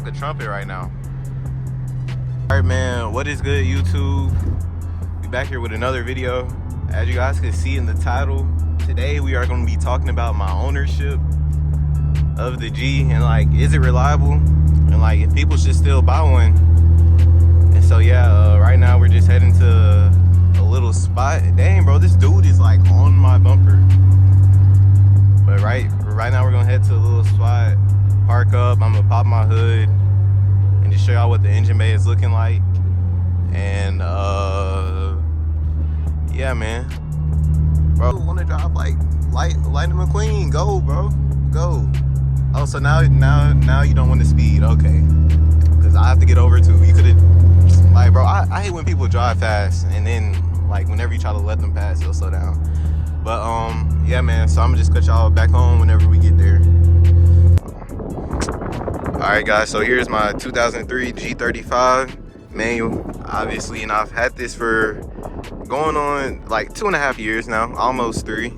like a trumpet right now. All right, man, what is good, YouTube? We back here with another video. As you guys can see in the title, today we are going to be talking about my ownership of the G and like, is it reliable? And like, if people should still buy one. And so yeah, right now we're just heading to a little spot. Dang, bro, this dude is like on my bumper. But right now we're gonna head to a little spot, park up. I'm gonna pop my hood and just show y'all what the engine bay is looking like. And yeah, man, bro, wanna drive like Lightning McQueen? Go, bro, go. Oh, so now you don't want to speed? Okay, because I have to get over too. You could have, like, bro, I hate when people drive fast and then like whenever you try to let them pass, they'll slow down. But yeah, man, so I'm gonna just cut y'all back home whenever we get there. All right, guys, so here's my 2003 G35 manual, obviously, and I've had this for going on like 2.5 years now, almost 3,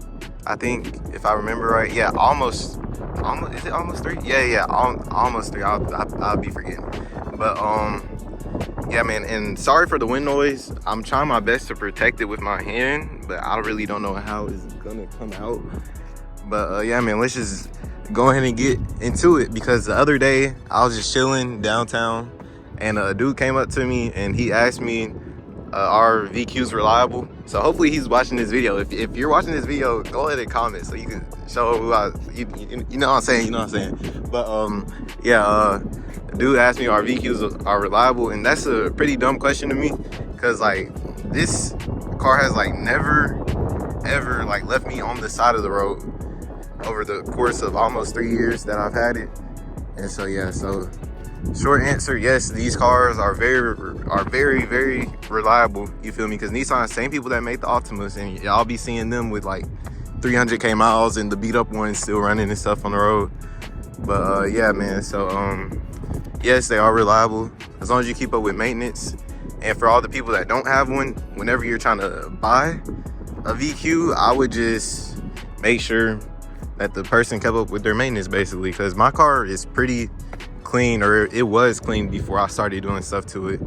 I think, if I remember right. Yeah, almost, is it almost 3? Yeah, almost 3. I'll be forgetting. But yeah, man, and sorry for the wind noise. I'm trying my best to protect it with my hand, but I really don't know how it's gonna come out. But yeah, man, let's just go ahead and get into it, because the other day I was just chilling downtown and a dude came up to me and he asked me are VQs reliable. So hopefully he's watching this video. If you're watching this video, go ahead and comment so you can show who you know what I'm saying, But yeah, dude asked me are VQs are reliable, and that's a pretty dumb question to me, because like this car has like never ever like left me on the side of the road over the course of almost 3 years that I've had it. And so yeah, so short answer, yes, these cars are very reliable, you feel me? Because Nissan, same people that made the Optimus, and y'all be seeing them with like 300k miles and the beat up ones still running and stuff on the road. But yeah, man, so yes, they are reliable as long as you keep up with maintenance. And for all the people that don't have one, whenever you're trying to buy a VQ, I would just make sure that the person kept up with their maintenance, basically, because my car is pretty clean, or it was clean before I started doing stuff to it.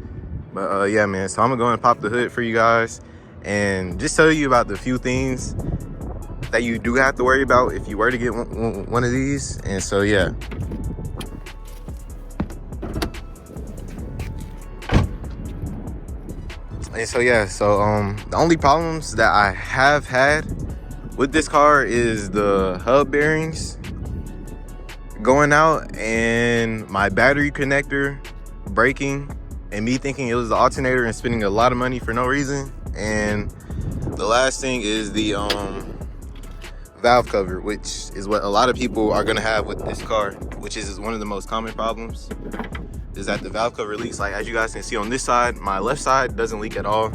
But yeah, man, so I'm gonna go and pop the hood for you guys and just tell you about the few things that you do have to worry about if you were to get one of these. And so yeah, the only problems that I have had with this car is the hub bearings going out and my battery connector breaking, and me thinking it was the alternator and spending a lot of money for no reason. And the last thing is the valve cover, which is what a lot of people are gonna have with this car, which is one of the most common problems, is that the valve cover leaks. Like, as you guys can see on this side, my left side doesn't leak at all.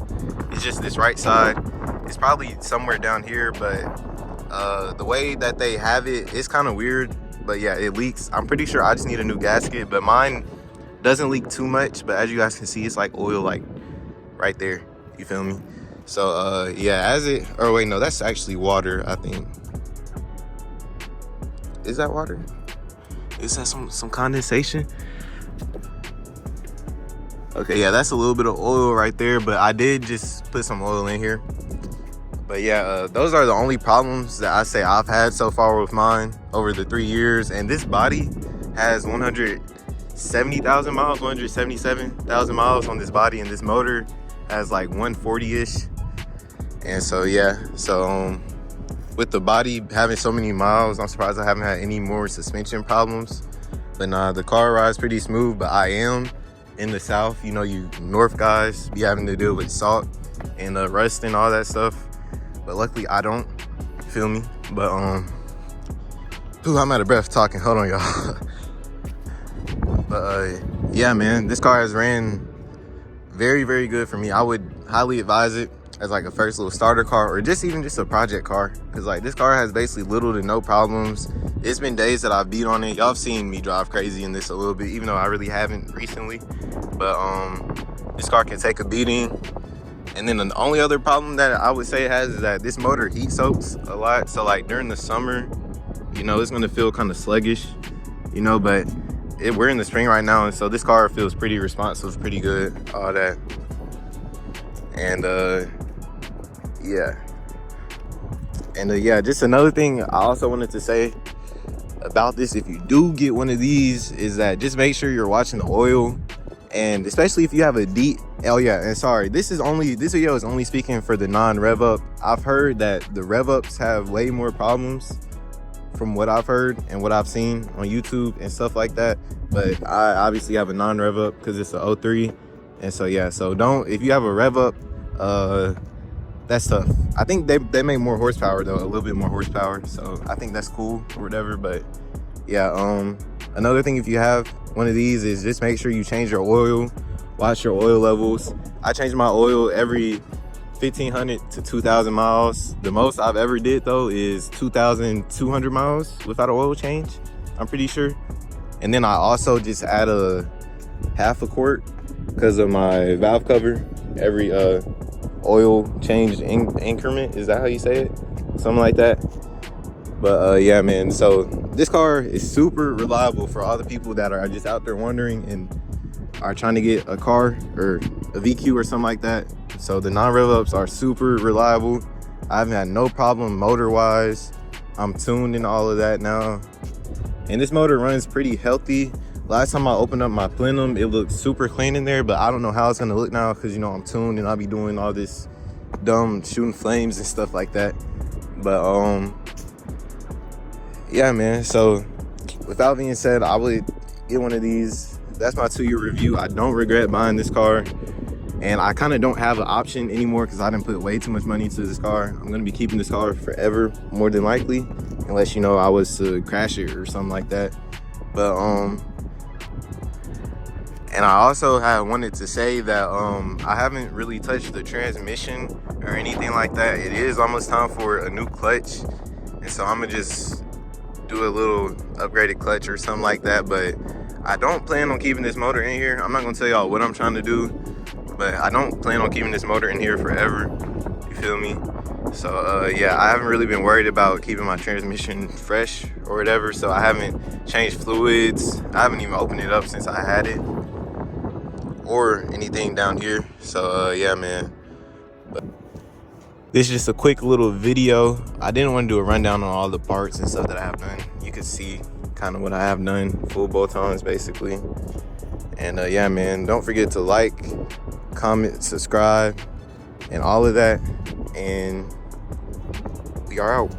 It's just this right side. It's probably somewhere down here, but the way that they have it is kind of weird. But yeah, it leaks. I'm pretty sure I just need a new gasket, but mine doesn't leak too much. But as you guys can see, it's like oil, like right there, you feel me? So yeah, oh wait, no, that's actually water, I think. Is that water? Is that some condensation? Okay, yeah, that's a little bit of oil right there, but I did just put some oil in here. But yeah, those are the only problems that I say I've had so far with mine over the 3 years. And this body has 170,000 miles, 177,000 miles on this body, and this motor has like 140-ish. And so yeah, so with the body having so many miles, I'm surprised I haven't had any more suspension problems. But nah, the car rides pretty smooth. But I am in the South, you know, you North guys be having to deal with salt and rust and all that stuff. But luckily I don't, feel me? But I'm out of breath talking. Hold on, y'all. But yeah, man, this car has ran very good for me. I would highly advise it as like a first little starter car, or just even just a project car, because like this car has basically little to no problems. It's been days that I've beat on it. Y'all have seen me drive crazy in this a little bit, even though I really haven't recently. But this car can take a beating. And then the only other problem that I would say it has is that this motor heat soaks a lot. So like during the summer, you know, it's gonna feel kind of sluggish, you know, but we're in the spring right now, and so this car feels pretty responsive, pretty good, all that. And yeah. And yeah, just another thing I also wanted to say about this, if you do get one of these, is that just make sure you're watching the oil. And especially if you have a deep, oh yeah, and sorry, this video is only speaking for the non-rev up. I've heard that the rev ups have way more problems from what I've heard and what I've seen on YouTube and stuff like that. But I obviously have a non-rev up because it's a 03. And so yeah, so if you have a rev up, that's tough. I think they make more horsepower though, a little bit more horsepower. So I think that's cool or whatever. But yeah, another thing if you have one of these is just make sure you change your oil, watch your oil levels. I change my oil every 1,500 to 2,000 miles. The most I've ever did though is 2,200 miles without an oil change, I'm pretty sure. And then I also just add a half a quart because of my valve cover every oil change increment. Is that how you say it? Something like that. But yeah, man, so this car is super reliable for all the people that are just out there wondering and are trying to get a car or a VQ or something like that. So the non-rev ups are super reliable. I haven't had no problem motor wise. I'm tuned in all of that now, and this motor runs pretty healthy. Last time I opened up my plenum, it looked super clean in there, but I don't know how it's gonna look now because, you know, I'm tuned and I'll be doing all this dumb shooting flames and stuff like that. But yeah, man, so without being said, I would get one of these. That's my 2-year review. I don't regret buying this car, and I kind of don't have an option anymore because I didn't put way too much money into this car. I'm gonna be keeping this car forever, more than likely, unless, you know, I was to crash it or something like that. But and I also wanted to say that I haven't really touched the transmission or anything like that. It is almost time for a new clutch, and so I'm gonna just do a little upgraded clutch or something like that. But I don't plan on keeping this motor in here. I'm not gonna tell y'all what I'm trying to do, but I don't plan on keeping this motor in here forever. You feel me? So yeah, I haven't really been worried about keeping my transmission fresh or whatever. So I haven't changed fluids. I haven't even opened it up since I had it or anything down here. So yeah, man. But this is just a quick little video. I didn't want to do a rundown on all the parts and stuff that I have done. You can see kind of what I have done, full bolt-ons basically. And yeah, man, don't forget to like, comment, subscribe, and all of that. And we are out.